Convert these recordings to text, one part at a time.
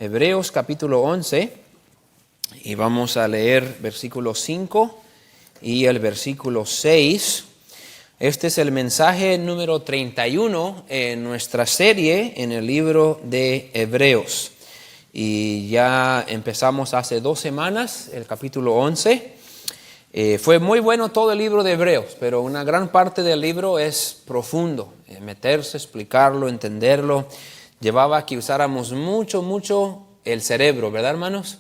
Hebreos capítulo 11 y vamos a leer versículo 5 y el versículo 6. Este es el mensaje número 31 en nuestra serie en el libro de Hebreos. Y ya empezamos hace 2 semanas el capítulo 11. Fue muy bueno todo el libro de Hebreos, pero una gran parte del libro es profundo. Meterse, explicarlo, entenderlo. Llevaba a que usáramos mucho el cerebro, ¿verdad, hermanos?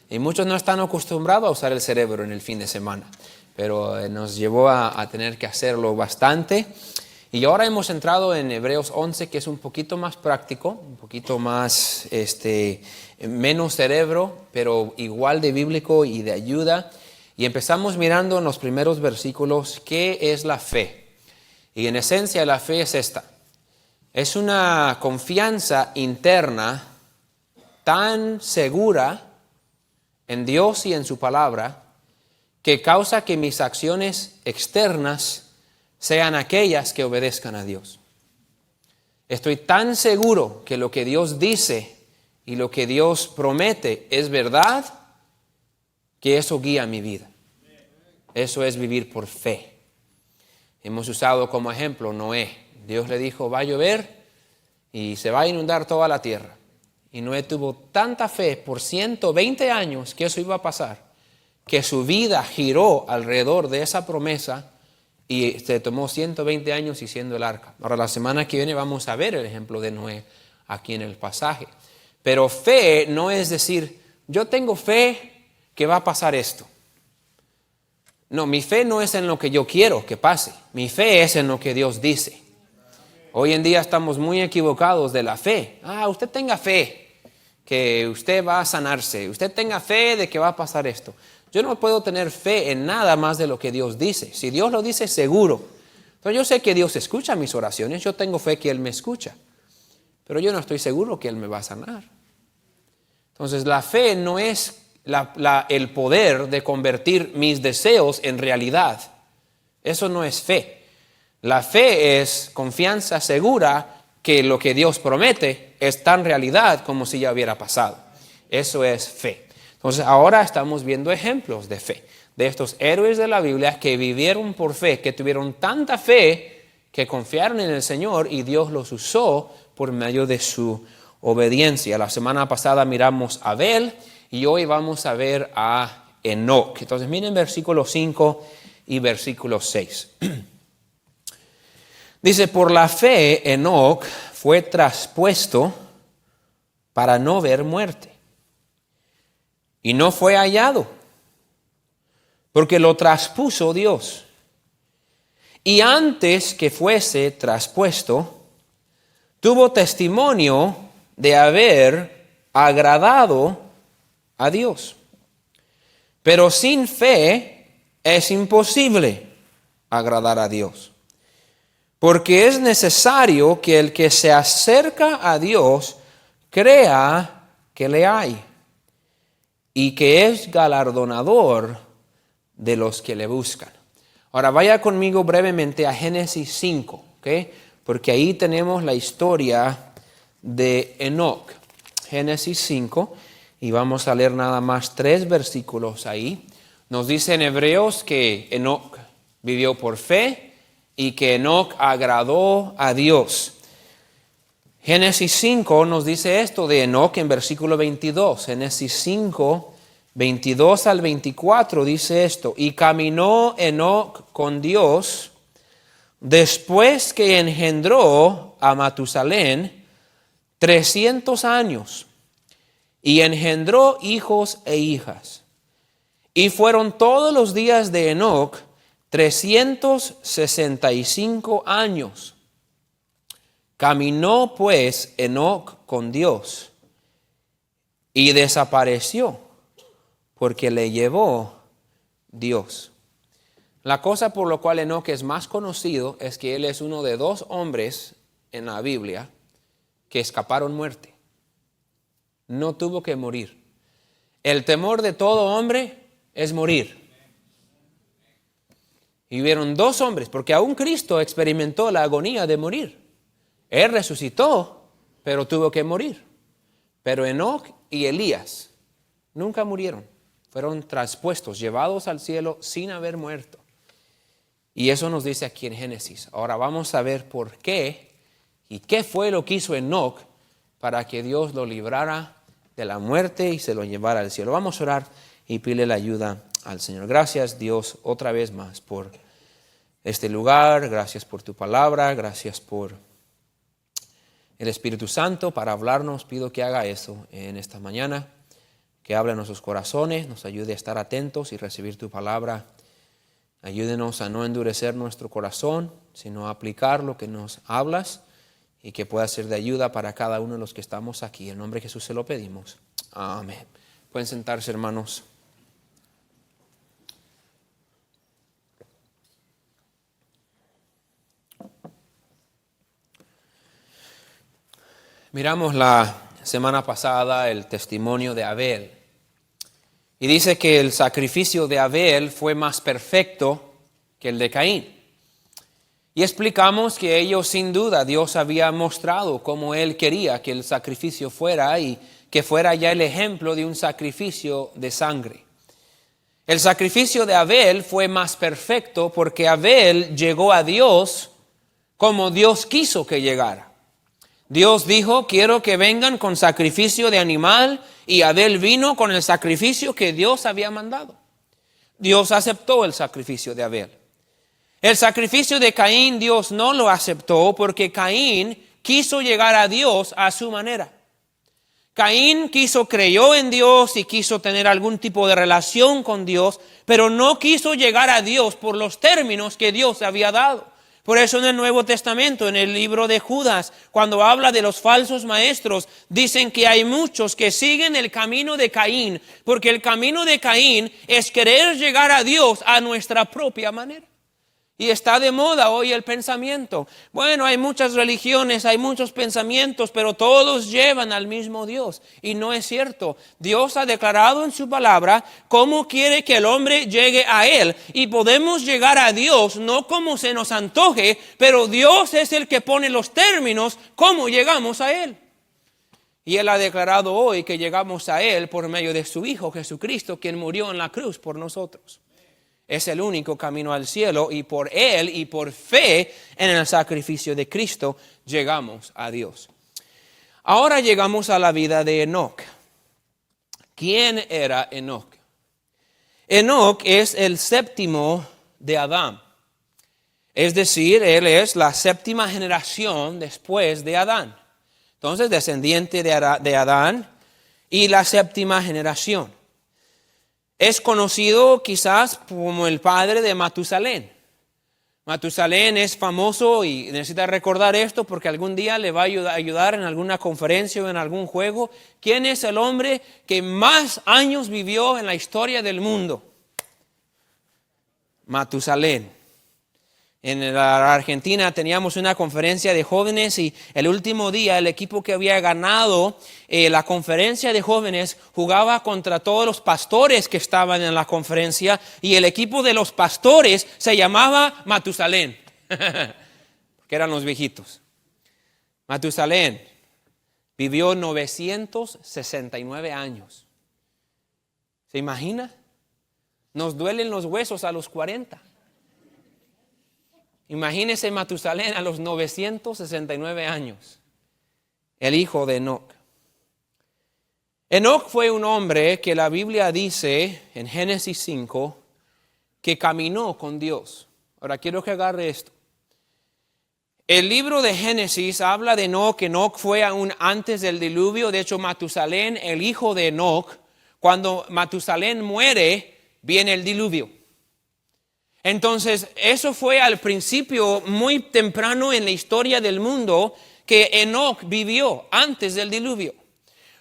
Y muchos no están acostumbrados a usar el cerebro en el fin de semana, pero nos llevó a tener que hacerlo bastante. Y ahora hemos entrado en Hebreos 11, que es un poquito más práctico, un poquito más, menos cerebro, pero igual de bíblico y de ayuda. Y empezamos mirando en los primeros versículos qué es la fe. Y en esencia la fe es esta. Es una confianza interna tan segura en Dios y en su palabra que causa que mis acciones externas sean aquellas que obedezcan a Dios. Estoy tan seguro que lo que Dios dice y lo que Dios promete es verdad, que eso guía mi vida. Eso es vivir por fe. Hemos usado como ejemplo Noé. Dios le dijo, va a llover y se va a inundar toda la tierra. Y Noé tuvo tanta fe por 120 años que eso iba a pasar, que su vida giró alrededor de esa promesa y se tomó 120 años haciendo el arca. Ahora la semana que viene vamos a ver el ejemplo de Noé aquí en el pasaje. Pero fe no es decir, yo tengo fe que va a pasar esto. No, mi fe no es en lo que yo quiero que pase. Mi fe es en lo que Dios dice. Hoy en día estamos muy equivocados de la fe. Usted tenga fe que usted va a sanarse. Usted tenga fe de que va a pasar esto. Yo no puedo tener fe en nada más de lo que Dios dice. Si Dios lo dice, seguro. Entonces yo sé que Dios escucha mis oraciones. Yo tengo fe que Él me escucha. Pero yo no estoy seguro que Él me va a sanar. Entonces la fe no es el poder de convertir mis deseos en realidad. Eso no es fe. La fe es confianza segura que lo que Dios promete es tan realidad como si ya hubiera pasado. Eso es fe. Entonces ahora estamos viendo ejemplos de fe, de estos héroes de la Biblia que vivieron por fe, que tuvieron tanta fe que confiaron en el Señor y Dios los usó por medio de su obediencia. La semana pasada miramos a Abel y hoy vamos a ver a Enoc. Entonces miren versículo 5 y versículo 6. Dice, por la fe Enoc fue traspuesto para no ver muerte. Y no fue hallado, porque lo traspuso Dios. Y antes que fuese traspuesto, tuvo testimonio de haber agradado a Dios. Pero sin fe es imposible agradar a Dios. Porque es necesario que el que se acerca a Dios crea que le hay y que es galardonador de los que le buscan. Ahora vaya conmigo brevemente a Génesis 5, ¿ok? Porque ahí tenemos la historia de Enoc. Génesis 5, y vamos a leer nada más 3 versículos ahí. Nos dice en Hebreos que Enoc vivió por fe y que Enoc agradó a Dios. Génesis 5 nos dice esto de Enoc en versículo 22. Génesis 5, 22 al 24 dice esto. Y caminó Enoc con Dios después que engendró a Matusalén 300 años. Y engendró hijos e hijas. Y fueron todos los días de Enoc 365 años. Caminó pues Enoc con Dios y desapareció porque le llevó Dios. La cosa por la cual Enoc es más conocido es que él es uno de 2 hombres en la Biblia que escaparon muerte. No tuvo que morir. El temor de todo hombre es morir. Y hubieron 2 hombres, porque aún Cristo experimentó la agonía de morir. Él resucitó, pero tuvo que morir. Pero Enoc y Elías nunca murieron. Fueron traspuestos, llevados al cielo sin haber muerto. Y eso nos dice aquí en Génesis. Ahora vamos a ver por qué y qué fue lo que hizo Enoc para que Dios lo librara de la muerte y se lo llevara al cielo. Vamos a orar y pedirle la ayuda al Señor. Gracias, Dios, otra vez más por este lugar. Gracias por tu palabra. Gracias por el Espíritu Santo para hablarnos. Pido que haga eso en esta mañana, que hable en nuestros corazones, nos ayude a estar atentos y recibir tu palabra. Ayúdenos a no endurecer nuestro corazón, sino a aplicar lo que nos hablas y que pueda ser de ayuda para cada uno de los que estamos aquí. En nombre de Jesús se lo pedimos. Amén. Pueden sentarse, hermanos. Miramos la semana pasada el testimonio de Abel. Y dice que el sacrificio de Abel fue más perfecto que el de Caín. Y explicamos que ellos, sin duda, Dios había mostrado cómo Él quería que el sacrificio fuera y que fuera ya el ejemplo de un sacrificio de sangre. El sacrificio de Abel fue más perfecto porque Abel llegó a Dios como Dios quiso que llegara. Dios dijo, quiero que vengan con sacrificio de animal, y Abel vino con el sacrificio que Dios había mandado. Dios aceptó el sacrificio de Abel. El sacrificio de Caín Dios no lo aceptó porque Caín quiso llegar a Dios a su manera. Caín creyó en Dios y quiso tener algún tipo de relación con Dios, pero no quiso llegar a Dios por los términos que Dios había dado. Por eso en el Nuevo Testamento, en el libro de Judas, cuando habla de los falsos maestros, dicen que hay muchos que siguen el camino de Caín, porque el camino de Caín es querer llegar a Dios a nuestra propia manera. Y está de moda hoy el pensamiento. Bueno, hay muchas religiones, hay muchos pensamientos, pero todos llevan al mismo Dios. Y no es cierto. Dios ha declarado en su palabra cómo quiere que el hombre llegue a Él. Y podemos llegar a Dios no como se nos antoje, pero Dios es el que pone los términos cómo llegamos a Él. Y Él ha declarado hoy que llegamos a Él por medio de su Hijo Jesucristo, quien murió en la cruz por nosotros. Es el único camino al cielo y por Él y por fe en el sacrificio de Cristo llegamos a Dios. Ahora llegamos a la vida de Enoc. ¿Quién era Enoc? Enoc es el séptimo de Adán. Es decir, él es la séptima generación después de Adán. Entonces, descendiente de Adán y la séptima generación. Es conocido quizás como el padre de Matusalén. Matusalén es famoso y necesita recordar esto porque algún día le va a ayudar en alguna conferencia o en algún juego. ¿Quién es el hombre que más años vivió en la historia del mundo? Matusalén. En la Argentina teníamos una conferencia de jóvenes y el último día el equipo que había ganado la conferencia de jóvenes jugaba contra todos los pastores que estaban en la conferencia y el equipo de los pastores se llamaba Matusalén, que eran los viejitos. Matusalén vivió 969 años. ¿Se imagina? Nos duelen los huesos a los 40. Imagínese Matusalén a los 969 años, el hijo de Enoc. Enoc fue un hombre que la Biblia dice en Génesis 5 que caminó con Dios. Ahora quiero que agarre esto. El libro de Génesis habla de Enoc, que Enoc fue aún antes del diluvio. De hecho, Matusalén, el hijo de Enoc, cuando Matusalén muere, viene el diluvio. Entonces, eso fue al principio muy temprano en la historia del mundo que Enoc vivió antes del diluvio.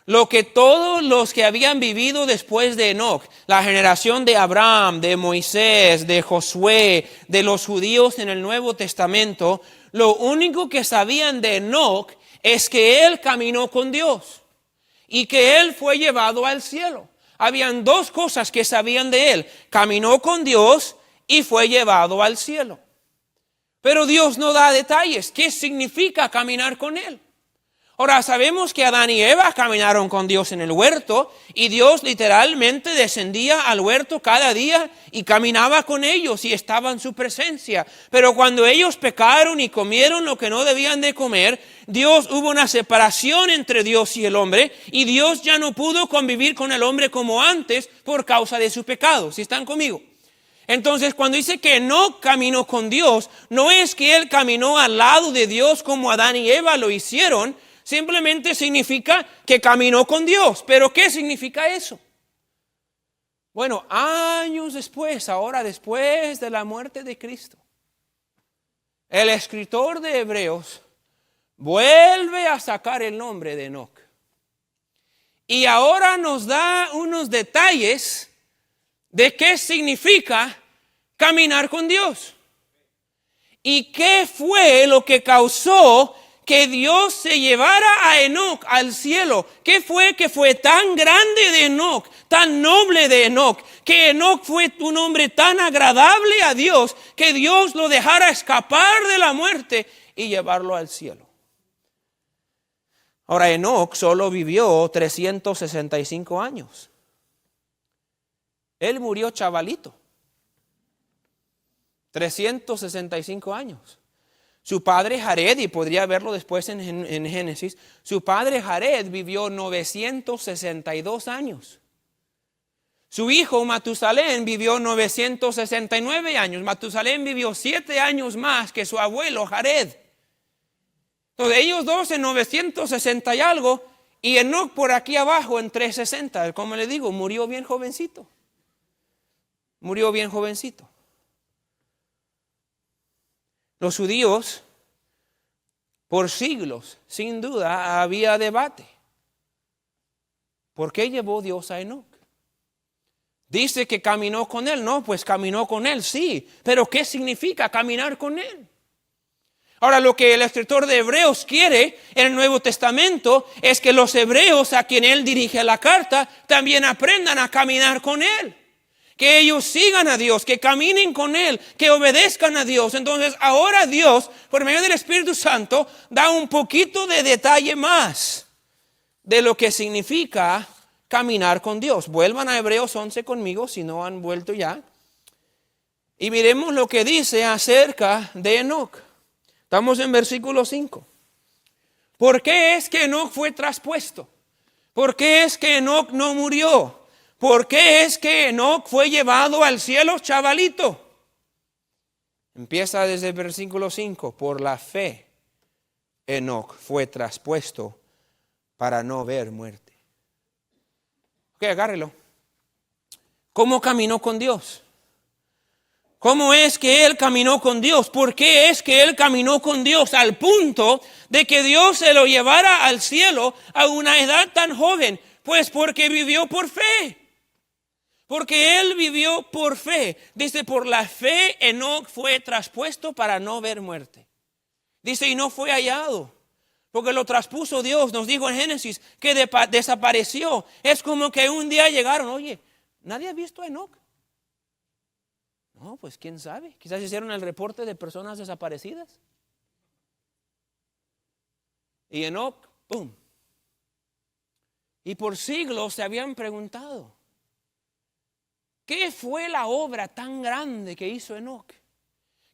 Lo que todos los que habían vivido después de Enoc, la generación de Abraham, de Moisés, de Josué, de los judíos en el Nuevo Testamento, lo único que sabían de Enoc es que él caminó con Dios y que él fue llevado al cielo. Habían dos cosas que sabían de él: caminó con Dios y fue llevado al cielo. Pero Dios no da detalles. ¿Qué significa caminar con Él? Ahora, sabemos que Adán y Eva caminaron con Dios en el huerto y Dios literalmente descendía al huerto cada día y caminaba con ellos y estaba en su presencia. Pero cuando ellos pecaron y comieron lo que no debían de comer, hubo una separación entre Dios y el hombre y Dios ya no pudo convivir con el hombre como antes por causa de su pecado. ¿Sí están conmigo? Entonces, cuando dice que Enoc caminó con Dios, no es que él caminó al lado de Dios como Adán y Eva lo hicieron, simplemente significa que caminó con Dios. ¿Pero qué significa eso? Bueno, años después, ahora después de la muerte de Cristo, el escritor de Hebreos vuelve a sacar el nombre de Enoc. Y ahora nos da unos detalles de qué significa caminar con Dios. ¿Y qué fue lo que causó que Dios se llevara a Enoc al cielo? ¿Qué fue que fue tan grande de Enoc, tan noble de Enoc, que Enoc fue un hombre tan agradable a Dios, que Dios lo dejara escapar de la muerte y llevarlo al cielo? Ahora, Enoc solo vivió 365 años. Él murió chavalito. 365 años. Su padre Jared, y podría verlo después en Génesis, su padre Jared vivió 962 años. Su hijo Matusalén vivió 969 años. Matusalén vivió 7 años más que su abuelo Jared. Entonces ellos dos en 960 y algo, y Enoc por aquí abajo en 360. Como le digo, murió bien jovencito. Murió bien jovencito. Los judíos, por siglos, sin duda, había debate. ¿Por qué llevó Dios a Enoc? Dice que caminó con él. No, pues caminó con él, sí. Pero ¿qué significa caminar con él? Ahora, lo que el escritor de Hebreos quiere en el Nuevo Testamento es que los hebreos a quien él dirige la carta también aprendan a caminar con él. Que ellos sigan a Dios, que caminen con Él, que obedezcan a Dios. Entonces ahora Dios, por medio del Espíritu Santo, da un poquito de detalle más de lo que significa caminar con Dios. Vuelvan a Hebreos 11 conmigo, si no han vuelto ya. Y miremos lo que dice acerca de Enoc. Estamos en versículo 5. ¿Por qué es que Enoc fue traspuesto? ¿Por qué es que Enoc no murió? ¿Por qué es que Enoc fue llevado al cielo chavalito? Empieza desde el versículo 5. Por la fe, Enoc fue traspuesto para no ver muerte. Ok, agárrelo. ¿Cómo caminó con Dios? ¿Cómo es que él caminó con Dios? ¿Por qué es que él caminó con Dios al punto de que Dios se lo llevara al cielo a una edad tan joven? Pues porque vivió por fe. Porque él vivió por fe. Dice, por la fe Enoc fue traspuesto para no ver muerte. Dice, y no fue hallado. Porque lo traspuso Dios. Nos dijo en Génesis que desapareció. Es como que un día llegaron. Oye, ¿nadie ha visto a Enoc? No, pues quién sabe. Quizás hicieron el reporte de personas desaparecidas. Y Enoc, ¡pum! Y por siglos se habían preguntado, ¿qué fue la obra tan grande que hizo Enoc?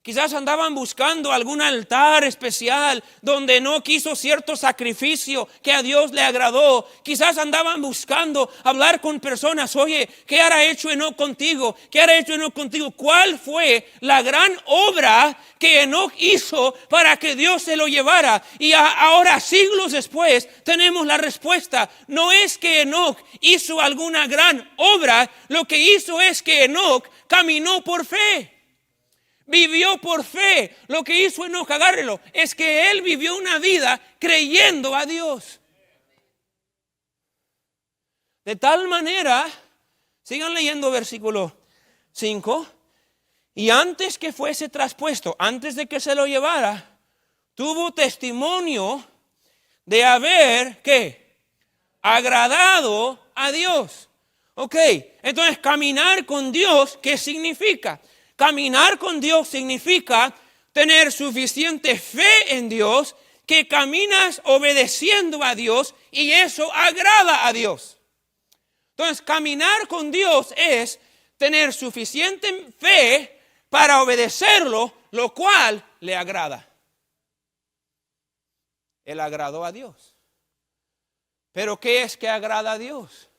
Quizás andaban buscando algún altar especial donde Enoc hizo cierto sacrificio que a Dios le agradó. Quizás andaban buscando hablar con personas. Oye, ¿qué hará hecho Enoc contigo? ¿Qué hará hecho Enoc contigo? ¿Cuál fue la gran obra que Enoc hizo para que Dios se lo llevara? Y ahora, siglos después, tenemos la respuesta. No es que Enoc hizo alguna gran obra. Lo que hizo es que Enoc caminó por fe. Vivió por fe. Lo que hizo Enoc, agárrelo, es que él vivió una vida creyendo a Dios. De tal manera, sigan leyendo versículo 5, y antes que fuese traspuesto, antes de que se lo llevara, tuvo testimonio de haber, ¿qué? Agradado a Dios. Ok, entonces caminar con Dios, ¿qué significa? Caminar con Dios significa tener suficiente fe en Dios, que caminas obedeciendo a Dios y eso agrada a Dios. Entonces, caminar con Dios es tener suficiente fe para obedecerlo, lo cual le agrada. Él agradó a Dios. ¿Pero qué es que agrada a Dios?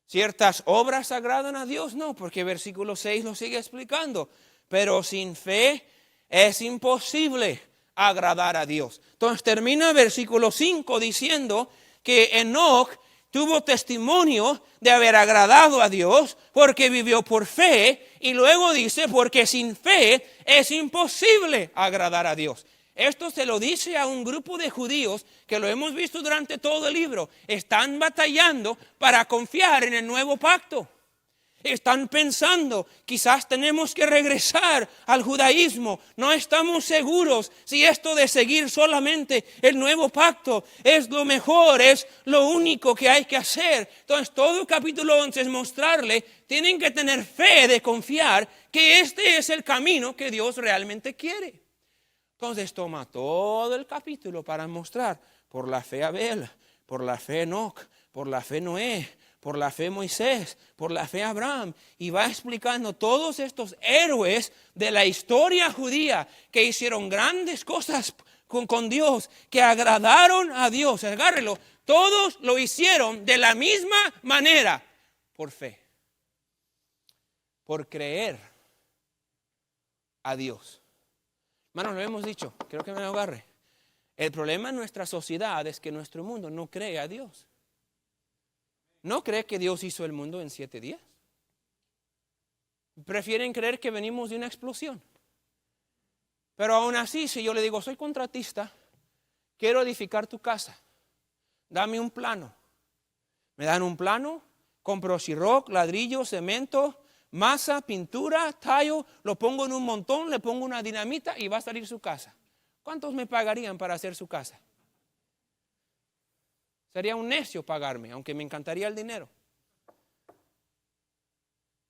¿Ciertas obras agradan a Dios? No, porque versículo 6 lo sigue explicando. Pero sin fe es imposible agradar a Dios. Entonces termina versículo 5 diciendo que Enoc tuvo testimonio de haber agradado a Dios porque vivió por fe. Y luego dice, porque sin fe es imposible agradar a Dios. Esto se lo dice a un grupo de judíos que lo hemos visto durante todo el libro. Están batallando para confiar en el nuevo pacto. Están pensando, quizás tenemos que regresar al judaísmo. No estamos seguros si esto de seguir solamente el nuevo pacto es lo mejor, es lo único que hay que hacer. Entonces todo el capítulo 11 es mostrarle, tienen que tener fe de confiar que este es el camino que Dios realmente quiere. Entonces toma todo el capítulo para mostrar por la fe Abel, por la fe Enoc, por la fe Noé, por la fe Moisés, por la fe Abraham. Y va explicando todos estos héroes de la historia judía que hicieron grandes cosas con Dios, que agradaron a Dios. Agárrelo, todos lo hicieron de la misma manera, por fe, por creer a Dios. Hermanos, lo hemos dicho, creo que me lo agarre. El problema en nuestra sociedad es que nuestro mundo no cree a Dios. No cree que Dios hizo el mundo en 7 días. Prefieren creer que venimos de una explosión. Pero aún así, si yo le digo, soy contratista, quiero edificar tu casa, dame un plano. Me dan un plano, compro xerox, ladrillo, cemento, masa, pintura, tallo, lo pongo en un montón, le pongo una dinamita y va a salir su casa. ¿Cuántos me pagarían para hacer su casa? Sería un necio pagarme, aunque me encantaría el dinero.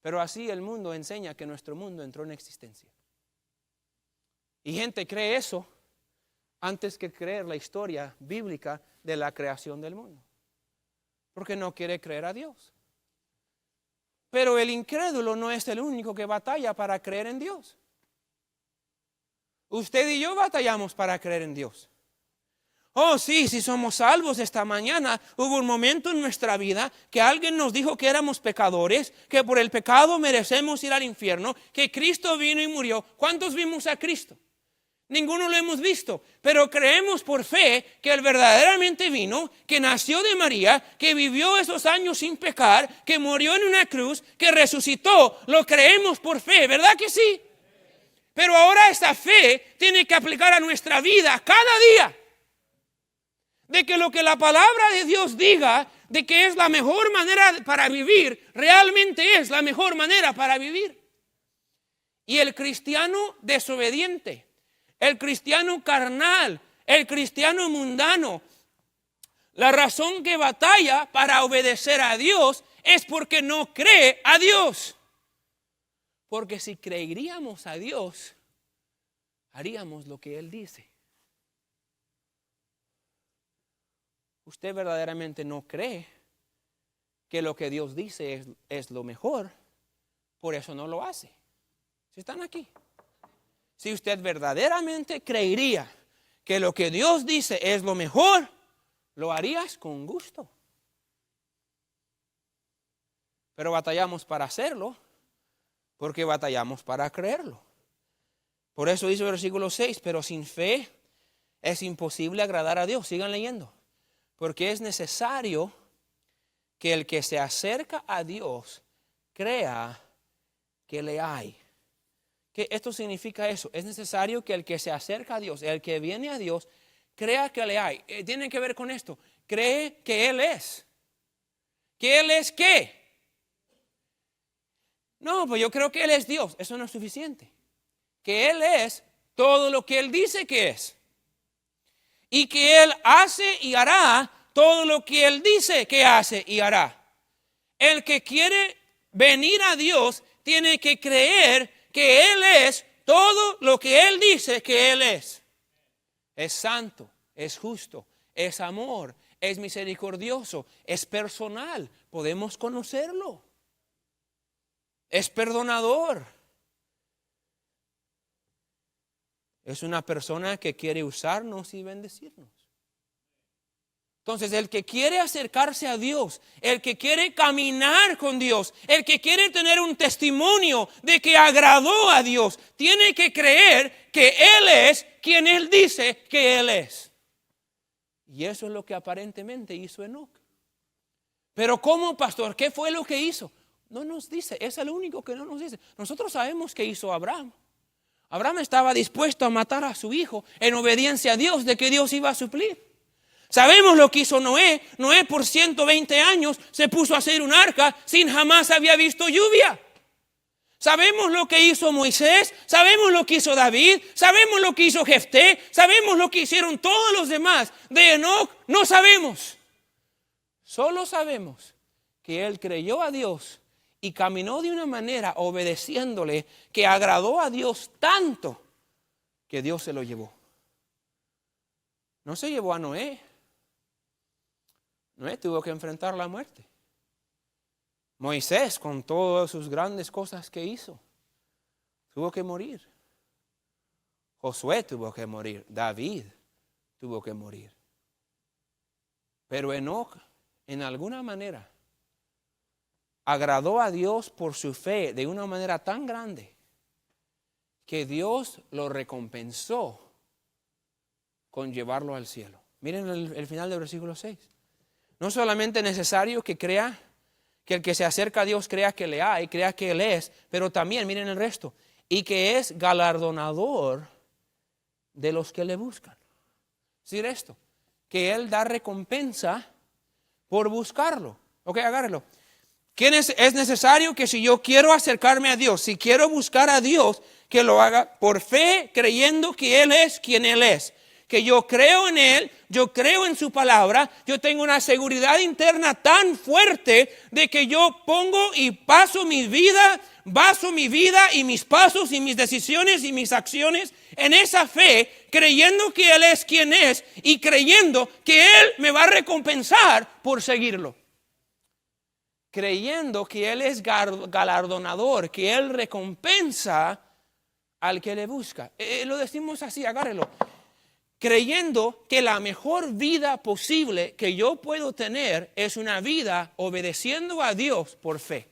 Pero así el mundo enseña que nuestro mundo entró en existencia. Y gente cree eso antes que creer la historia bíblica de la creación del mundo. Porque no quiere creer a Dios. Pero el incrédulo no es el único que batalla para creer en Dios. Usted y yo batallamos para creer en Dios. Oh, sí, si somos salvos esta mañana, hubo un momento en nuestra vida que alguien nos dijo que éramos pecadores, que por el pecado merecemos ir al infierno, que Cristo vino y murió. ¿Cuántos vimos a Cristo? Ninguno lo hemos visto, pero creemos por fe que Él verdaderamente vino, que nació de María, que vivió esos años sin pecar, que murió en una cruz, que resucitó. Lo creemos por fe, ¿verdad que sí? Pero ahora esa fe tiene que aplicar a nuestra vida cada día. De que lo que la palabra de Dios diga, de que es la mejor manera para vivir, realmente es la mejor manera para vivir. Y el cristiano desobediente, el cristiano carnal, el cristiano mundano, la razón que batalla para obedecer a Dios es porque no cree a Dios. Porque si creeríamos a Dios, haríamos lo que Él dice. Usted verdaderamente no cree que lo que Dios dice es lo mejor, por eso no lo hace. ¿Sí están aquí? Si usted verdaderamente creería que lo que Dios dice es lo mejor, lo harías con gusto. Pero batallamos para hacerlo, porque batallamos para creerlo. Por eso dice el versículo 6, pero sin fe es imposible agradar a Dios. Sigan leyendo. Porque es necesario que el que se acerca a Dios crea que le hay. ¿Qué esto significa eso? Es necesario que el que se acerca a Dios, el que viene a Dios, crea que le hay. Tiene que ver con esto. Cree que Él es. ¿Que Él es qué? No, pues yo creo que Él es Dios. Eso no es suficiente. Que Él es todo lo que Él dice que es. Y que Él hace y hará todo lo que Él dice que hace y hará. El que quiere venir a Dios tiene que creer que Él es todo lo que Él dice que Él es. Es santo, es justo, es amor, es misericordioso, es personal. Podemos conocerlo. Es perdonador. Es una persona que quiere usarnos y bendecirnos. Entonces, el que quiere acercarse a Dios, el que quiere caminar con Dios, el que quiere tener un testimonio de que agradó a Dios, tiene que creer que Él es quien Él dice que Él es. Y eso es lo que aparentemente hizo Enoc. Pero ¿cómo, pastor? ¿Qué fue lo que hizo? No nos dice, es el único que no nos dice. Nosotros sabemos qué hizo Abraham. Abraham estaba dispuesto a matar a su hijo en obediencia a Dios, de que Dios iba a suplir. Sabemos lo que hizo Noé. Noé por 120 años se puso a hacer un arca sin jamás había visto lluvia. Sabemos lo que hizo Moisés, sabemos lo que hizo David, sabemos lo que hizo Jefté, sabemos lo que hicieron todos los demás. De Enoc no sabemos. Solo sabemos que él creyó a Dios y caminó de una manera obedeciéndole que agradó a Dios tanto que Dios se lo llevó. No se llevó a Noé. Noé tuvo que enfrentar la muerte. Moisés, con todas sus grandes cosas que hizo, tuvo que morir. Josué tuvo que morir. David tuvo que morir. Pero Enoc, en alguna manera, agradó a Dios por su fe de una manera tan grande que Dios lo recompensó con llevarlo al cielo. Miren el final del versículo 6. No solamente es necesario que crea, que el que se acerca a Dios crea que le hay, crea que Él es, pero también, miren el resto, y que es galardonador de los que le buscan. Es decir esto, que Él da recompensa por buscarlo. Ok, agárrelo. Es necesario que si yo quiero acercarme a Dios, si quiero buscar a Dios, que lo haga por fe, creyendo que Él es quien Él es. Que yo creo en Él, yo creo en su palabra, yo tengo una seguridad interna tan fuerte de que yo pongo y paso mi vida, baso mi vida y mis pasos y mis decisiones y mis acciones en esa fe, creyendo que Él es quien es y creyendo que Él me va a recompensar por seguirlo. Creyendo que Él es galardonador, que Él recompensa al que le busca. Lo decimos así, agárrelo. Creyendo que la mejor vida posible que yo puedo tener es una vida obedeciendo a Dios por fe.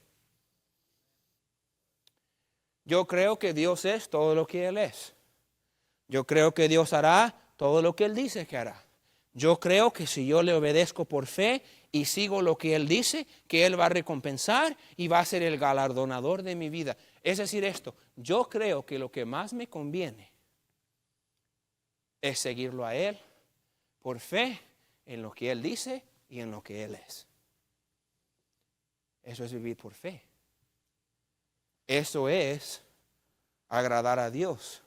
Yo creo que Dios es todo lo que Él es. Yo creo que Dios hará todo lo que Él dice que hará. Yo creo que si yo le obedezco por fe y sigo lo que Él dice, que Él va a recompensar y va a ser el galardonador de mi vida. Es decir esto, yo creo que lo que más me conviene es seguirlo a Él por fe en lo que Él dice y en lo que Él es. Eso es vivir por fe. Eso es agradar a Dios.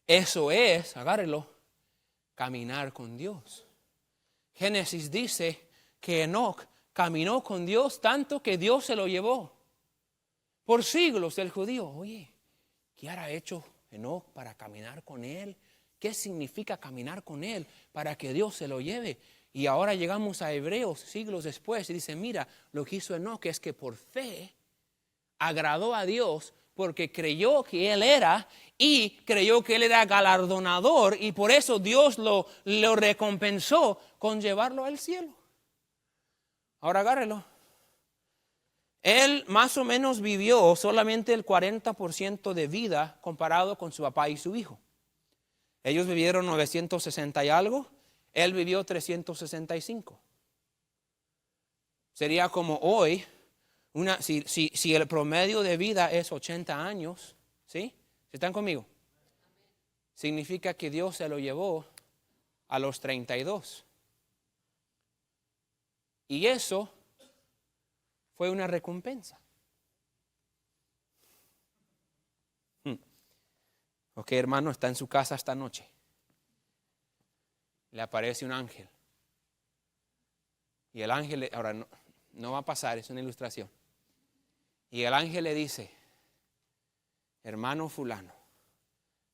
Eso es, agárrelo, caminar con Dios. Génesis dice que Enoc caminó con Dios tanto que Dios se lo llevó. Por siglos el judío, oye, ¿qué hará hecho Enoc para caminar con Él? ¿Qué significa caminar con Él para que Dios se lo lleve? Y ahora llegamos a Hebreos siglos después y dice, mira, lo que hizo Enoc es que por fe agradó a Dios porque creyó que Él era y creyó que Él era galardonador y por eso Dios lo recompensó con llevarlo al cielo. Ahora agárrelo. Él más o menos vivió solamente el 40% de vida comparado con su papá y su hijo. Ellos vivieron 960 y algo, él vivió 365. Sería como hoy, si el promedio de vida es 80 años, ¿sí? ¿Están conmigo? Significa que Dios se lo llevó a los 32. Y eso fue una recompensa. Ok, hermano, está en su casa esta noche. Le aparece un ángel. Y el ángel, ahora no va a pasar, es una ilustración. Y el ángel le dice, hermano fulano,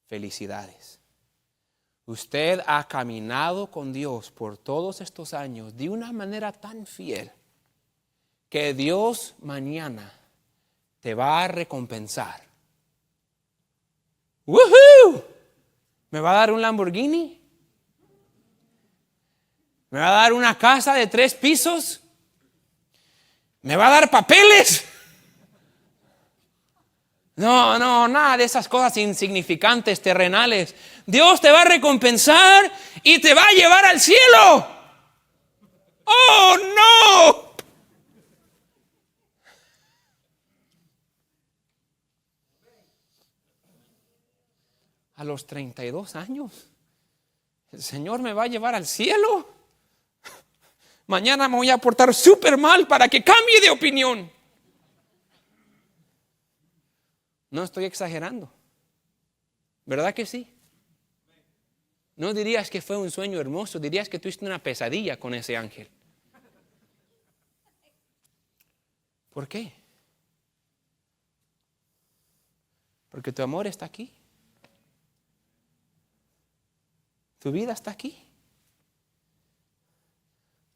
felicidades. Usted ha caminado con Dios por todos estos años de una manera tan fiel que Dios mañana te va a recompensar. ¡Woohoo! ¿Me va a dar un Lamborghini? ¿Me va a dar una casa de 3 pisos? ¿Me va a dar papeles? No, nada de esas cosas insignificantes, terrenales. Dios te va a recompensar y te va a llevar al cielo. ¡Oh, no! A los 32 años, el Señor me va a llevar al cielo. Mañana me voy a portar súper mal para que cambie de opinión. No estoy exagerando. ¿Verdad que sí? No dirías que fue un sueño hermoso, dirías que tuviste una pesadilla con ese ángel. ¿Por qué? Porque tu amor está aquí. Tu vida está aquí.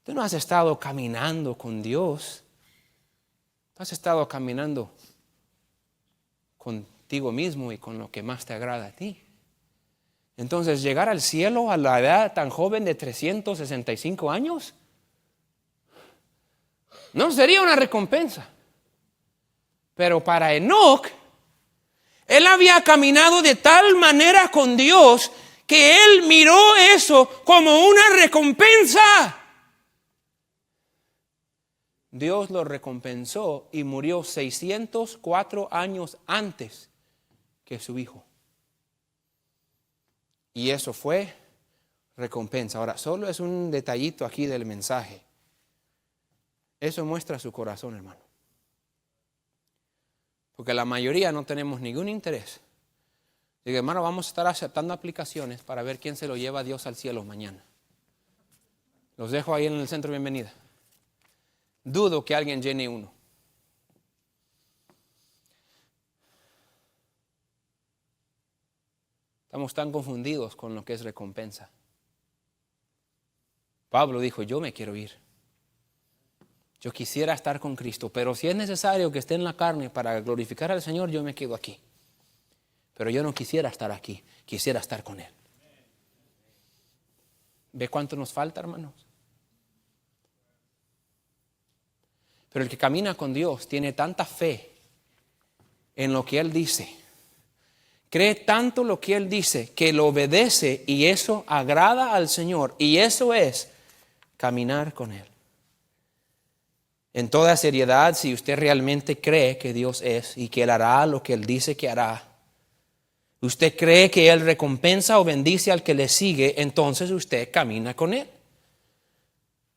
Tú no has estado caminando con Dios. Tú has estado caminando contigo mismo y con lo que más te agrada a ti. Entonces, llegar al cielo a la edad tan joven de 365 años, no sería una recompensa. Pero para Enoc, él había caminado de tal manera con Dios que él miró eso como una recompensa. Dios lo recompensó y murió 604 años antes que su hijo. Y eso fue recompensa. Ahora, solo es un detallito aquí del mensaje. Eso muestra su corazón, hermano. Porque la mayoría no tenemos ningún interés. Digo, hermano, vamos a estar aceptando aplicaciones para ver quién se lo lleva a Dios al cielo mañana. Los dejo ahí en el centro de bienvenida. Dudo que alguien llene uno. Estamos tan confundidos con lo que es recompensa. Pablo dijo, yo me quiero ir. Yo quisiera estar con Cristo, pero si es necesario que esté en la carne para glorificar al Señor, yo me quedo aquí. Pero yo no quisiera estar aquí, quisiera estar con Él. ¿Ve cuánto nos falta, hermanos? Pero el que camina con Dios tiene tanta fe en lo que Él dice. Cree tanto lo que Él dice que lo obedece y eso agrada al Señor. Y eso es caminar con Él. En toda seriedad, si usted realmente cree que Dios es y que Él hará lo que Él dice que hará, usted cree que Él recompensa o bendice al que le sigue, entonces usted camina con Él.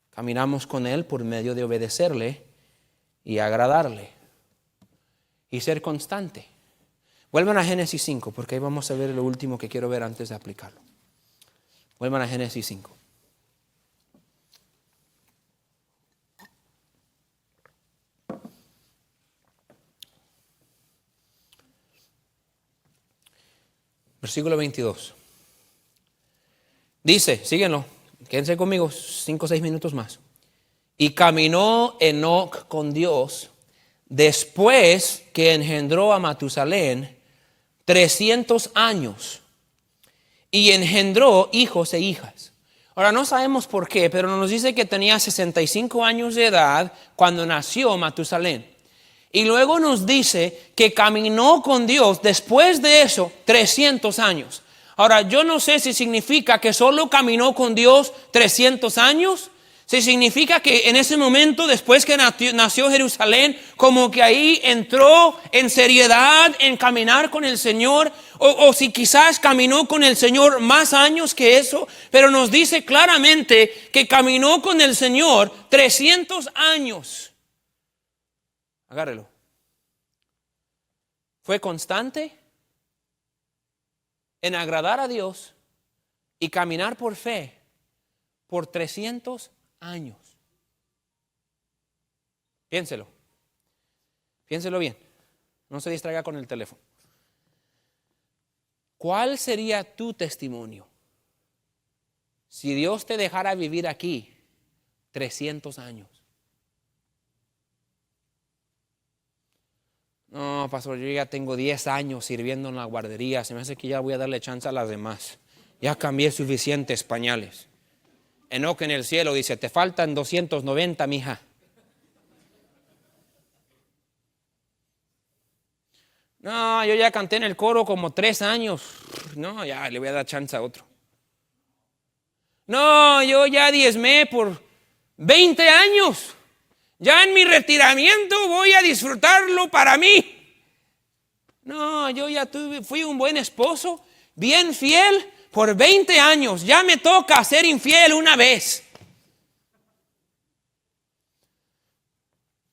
Caminamos con Él por medio de obedecerle y agradarle y ser constante. Vuelvan a Génesis 5, porque ahí vamos a ver lo último que quiero ver antes de aplicarlo. Vuelvan a Génesis 5. Versículo 22. Dice, síguenlo, quédense conmigo 5 o 6 minutos más. Y caminó Enoc con Dios después que engendró a Matusalén 300 años y engendró hijos e hijas. Ahora no sabemos por qué, pero nos dice que tenía 65 años de edad cuando nació Matusalén. Y luego nos dice que caminó con Dios después de eso 300 años. Ahora, yo no sé si significa que solo caminó con Dios 300 años. Si significa que en ese momento, después que nació Jerusalén, como que ahí entró en seriedad en caminar con el Señor. O si quizás caminó con el Señor más años que eso. Pero nos dice claramente que caminó con el Señor 300 años. Agárrelo. Fue constante en agradar a Dios y caminar por fe por 300 años. Piénselo. Piénselo bien. No se distraiga con el teléfono. ¿Cuál sería tu testimonio Si Dios te dejara vivir aquí 300 años. No, pastor, yo ya tengo 10 años sirviendo en la guardería. Se me hace que ya voy a darle chance a las demás. Ya cambié suficientes pañales. Enoc en el cielo dice, te faltan 290, mija. No, yo ya canté en el coro como 3 años. No, ya le voy a dar chance a otro. No, yo ya diezmé por 20 años. Ya en mi retiramiento voy a disfrutarlo para mí. No, yo ya fui un buen esposo, bien fiel por 20 años. Ya me toca ser infiel una vez.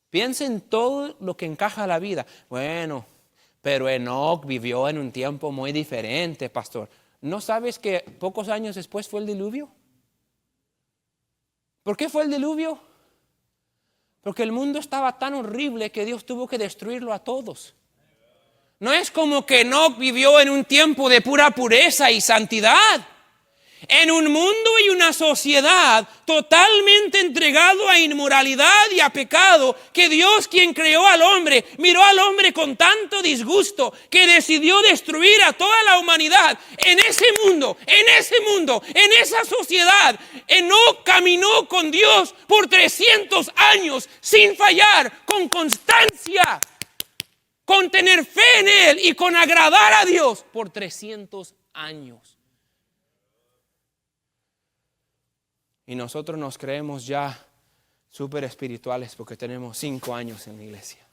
Piensa en todo lo que encaja a la vida. Bueno, pero Enoc vivió en un tiempo muy diferente, pastor. ¿No sabes que pocos años después fue el diluvio? ¿Por qué fue el diluvio? Porque el mundo estaba tan horrible que Dios tuvo que destruirlo a todos. No es como que Enoc vivió en un tiempo de pura pureza y santidad. En un mundo y una sociedad totalmente entregado a inmoralidad y a pecado, que Dios, quien creó al hombre, miró al hombre con tanto disgusto que decidió destruir a toda la humanidad. En ese mundo, en esa sociedad, Enoc caminó con Dios por 300 años sin fallar, con constancia, con tener fe en Él y con agradar a Dios por 300 años. Y nosotros nos creemos ya súper espirituales porque tenemos 5 años en la iglesia.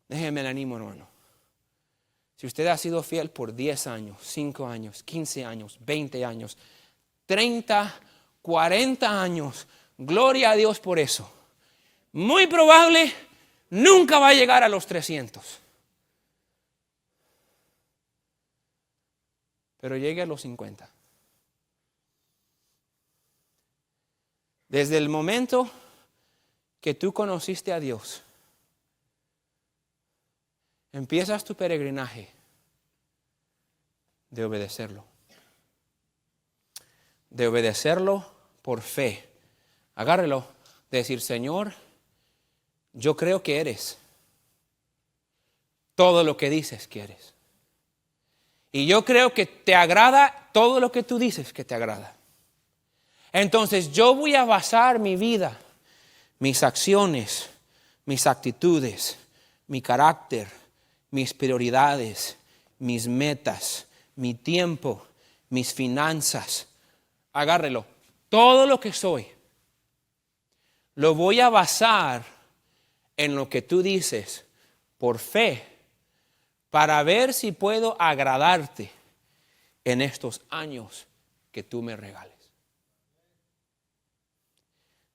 Déjeme el ánimo, hermano. Si usted ha sido fiel por 10 años, 5 años, 15 años, 20 años, 30, 40 años, gloria a Dios por eso. Muy probable nunca va a llegar a los 300. Pero llegue a los 50. Desde el momento que tú conociste a Dios, empiezas tu peregrinaje de obedecerlo. De obedecerlo por fe. Agárrelo, de decir, Señor, yo creo que eres todo lo que dices que eres. Y yo creo que te agrada todo lo que tú dices que te agrada. Entonces yo voy a basar mi vida, mis acciones, mis actitudes, mi carácter, mis prioridades, mis metas, mi tiempo, mis finanzas. Agárrelo. Todo lo que soy, lo voy a basar en lo que tú dices por fe, para ver si puedo agradarte en estos años que tú me regales.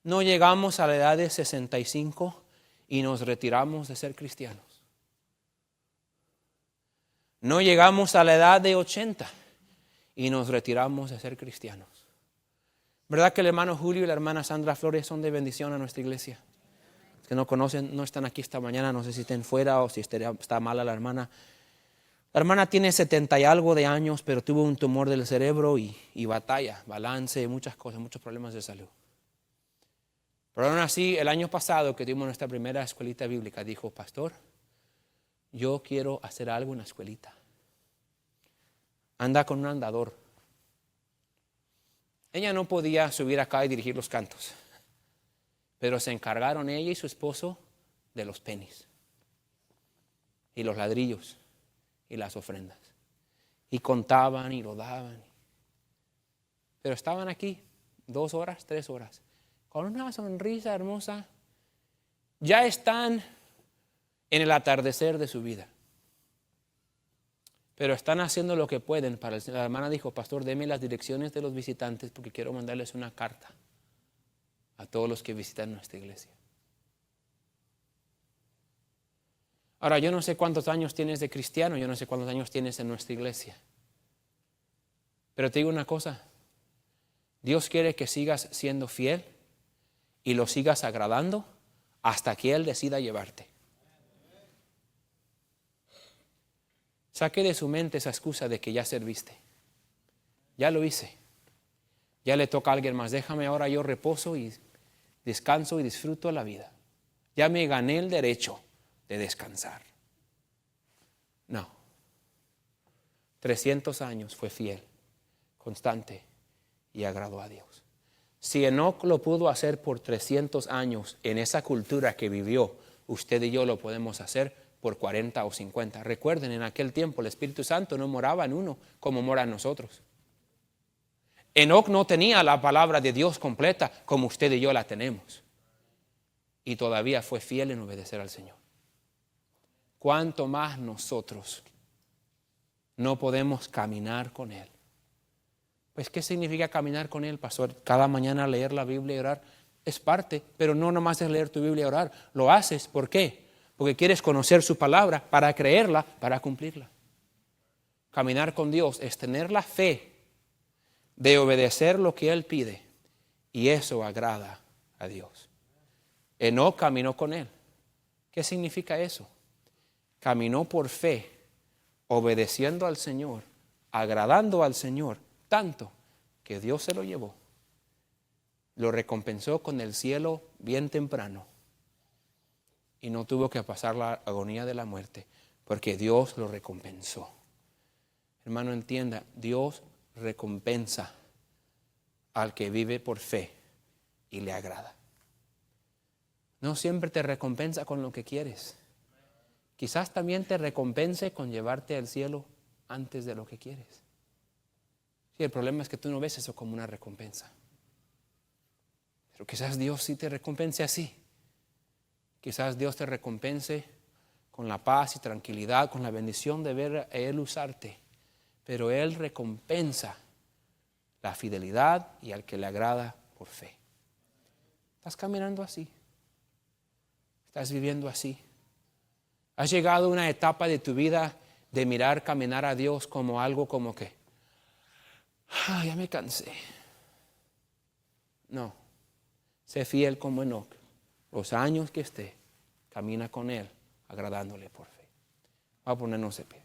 No llegamos a la edad de 65 y nos retiramos de ser cristianos. No llegamos a la edad de 80 y nos retiramos de ser cristianos. ¿Verdad que el hermano Julio y la hermana Sandra Flores son de bendición a nuestra iglesia? Los que no conocen, no están aquí esta mañana, no sé si estén fuera o si está mala la hermana. La hermana tiene 70 y algo de años, pero tuvo un tumor del cerebro y batalla, balance, muchas cosas, muchos problemas de salud. Pero aún así, el año pasado que tuvimos nuestra primera escuelita bíblica, dijo, pastor, yo quiero hacer algo en la escuelita. Anda con un andador. Ella no podía subir acá y dirigir los cantos, pero se encargaron ella y su esposo de los pennies y los ladrillos y las ofrendas. Y contaban y lo daban. Pero estaban aquí 2 horas, 3 horas, con una sonrisa hermosa. Ya están en el atardecer de su vida, pero están haciendo lo que pueden para la hermana dijo, pastor, deme las direcciones de los visitantes porque quiero mandarles una carta a todos los que visitan nuestra iglesia. Ahora, yo no sé cuántos años tienes de cristiano, yo no sé cuántos años tienes en nuestra iglesia, pero te digo una cosa, Dios quiere que sigas siendo fiel y lo sigas agradando hasta que Él decida llevarte. Saque de su mente esa excusa de que ya serviste. Ya lo hice. Ya le toca a alguien más. Déjame ahora yo reposo y descanso y disfruto la vida. Ya me gané el derecho de descansar. No. 300 años fue fiel, constante y agradó a Dios. Si Enoc lo pudo hacer por 300 años en esa cultura que vivió, usted y yo lo podemos hacer por 40 o 50. Recuerden, en aquel tiempo el Espíritu Santo no moraba en uno como mora en nosotros. Enoc no tenía la palabra de Dios completa como usted y yo la tenemos. Y todavía fue fiel en obedecer al Señor. ¿Cuánto más nosotros no podemos caminar con Él? Pues, ¿qué significa caminar con Él, pastor? Cada mañana leer la Biblia y orar es parte, pero no nomás es leer tu Biblia y orar. Lo haces, ¿por qué? Porque quieres conocer su palabra para creerla, para cumplirla. Caminar con Dios es tener la fe de obedecer lo que Él pide, y eso agrada a Dios. Enoc caminó con Él. ¿Qué significa eso? Caminó por fe, obedeciendo al Señor, agradando al Señor, tanto que Dios se lo llevó. Lo recompensó con el cielo bien temprano y no tuvo que pasar la agonía de la muerte, porque Dios lo recompensó. Hermano, entienda, Dios recompensa al que vive por fe y le agrada. No siempre te recompensa con lo que quieres. Quizás también te recompense con llevarte al cielo antes de lo que quieres. Sí, el problema es que tú no ves eso como una recompensa. Pero quizás Dios sí te recompense así. Quizás Dios te recompense con la paz y tranquilidad, con la bendición de ver a Él usarte. Pero Él recompensa la fidelidad y al que le agrada por fe. ¿Estás caminando así? ¿Estás viviendo así? ¿Has llegado a una etapa de tu vida de mirar caminar a Dios como algo como que, ya me cansé? No. Sé fiel como Enoc. Los años que esté, camina con Él, agradándole por fe. Vamos a ponernos de pie.